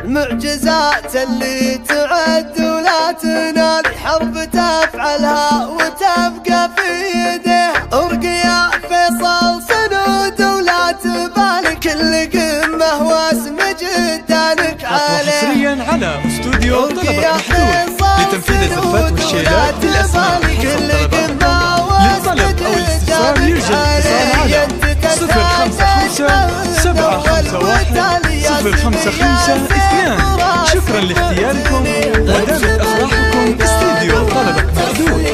المعجزات اللي تعد ولا تنال، حرب تفعلها وتبقى في يده. ارقيا فيصل سنود ولا تبالي، كل قمة واسم جدانك عليه. حصريا على استوديو طلبة محدود لتنفيذ الزفات والشيلات بالأسماء حسب طلباتكم. للطلب أو الاستفسار يوجد اتصال على 055 751 055 2. شكرا لاختياركم ودامت أفراحكم. استوديو طلبة محدود.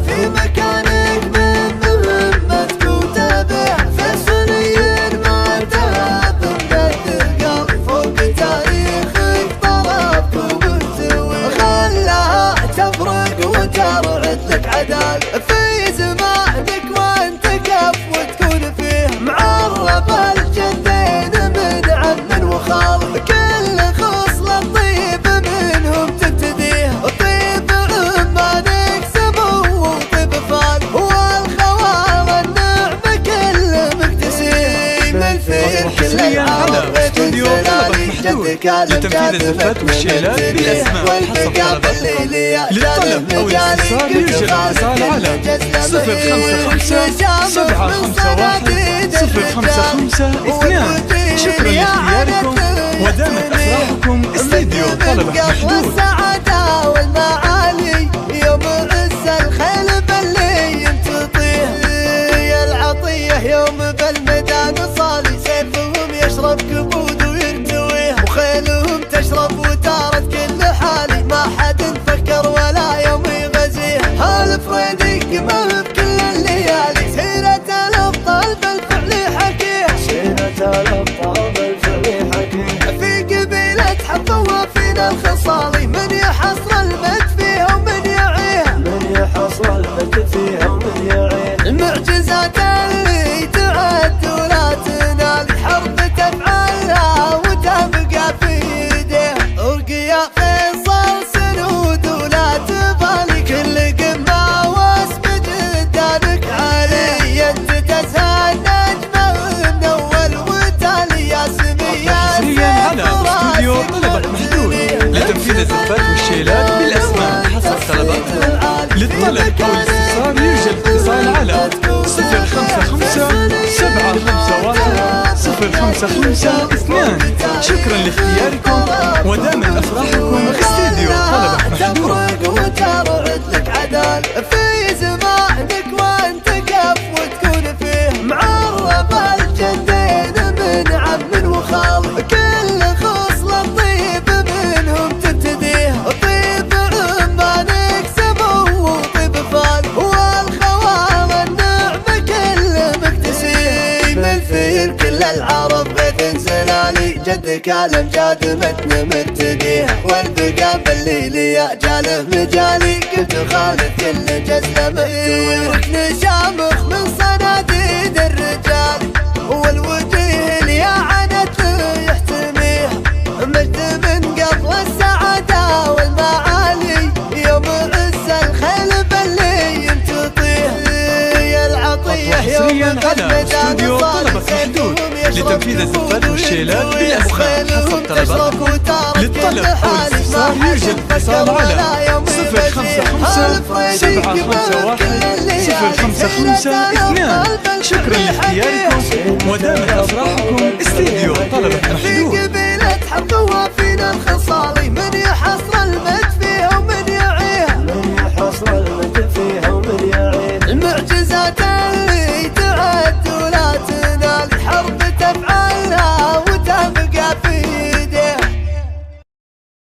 في مكانك من مهمة كتابه، فسنين ما تهاب مقدر قلبي فوق تاريخك طرف ومستوي. خلاها تفرق وترعد لك عدال في زمانك وانت كف وتكون فيه معرب الجدين من عم وخال. كل خصلة طيب منهم تبتديه، طيب عمانك سمو وطيب فال، والخوال النعمة كل مكتسيم الفير كل العرب استوديو طلبة محدود لتنفيذ الزفات والشيلات بالأسماء حسب طلباتكم. للطلب أو الاستفسار يوجد اتصال على 055 751 055 2. شكرا لاختياركم ودامت أفراحكم. استوديو طلبة محدود. والسعادة والمعالي يوم عز الخيل باللي يمتطيه، يا العطية يوم بالميدان صالي، سيفهم يشرب كبود ويرتويه، وخيلهم تشرب وتارت كل حالي، ما حد فكر ولا يوم يغزيه. هالفريدي قمه بكل الليالي، سيرة الأبطال بالفعل حكيه، سيرة الأبطال بالفعل حكيه. في قبيلة حفا وفينا الخصالي، من يحصر المد فيها ومن يعيه، من يحصر المد فيها ومن يعيه. المعجزات اللي تعد ولا تنال، حرب تفعلها وتبقى في يده. ارقيا فيصل سنود ولا تبالي، كل قمة واسم جدانك عليه. انت تزهى النجمة من اول وتالي يا سمية. حصريا على استوديو طلبة محدود لتنفيذ الزفات والشيلات بالأسماء حسب طلباتكم. للطلب أو الاستفسار يوجد اتصال على 055 751 055 2. شكرا لاختياركم ودامت أفراحكم. استوديو طلبة محدود. وترعد لك عدال في زمانك وانت كف وتكون فيه معرب الجدين من عم وخال. كل خصلة طيب منهم تبتديه، طيب عمانك سمو وطيب فال، والخوال النعمة كل مكتسيم الفير كل العرب غيث زلالي. جدك الامجاد متن مبتديه، والبقى بالليلي يا جاله مجالي. قلت خالد كل جزله مهتوي، ركن شامخ من صناديد الرجال، والوجيه اللي عنت يحتميه. مجد من قبل السعادة والمعالي، يوم عز الخيل باللي يمتطيه، يا العطية يوم استوديو طلبة محدود لتنفيذ الزفات والشيلات بالأسماء حسب طلباتكم. للطلب أو الاستفسار يوجد اتصال على 055 751 055 2. شكرا لاختياركم ودامت أفراحكم. استوديو طلبة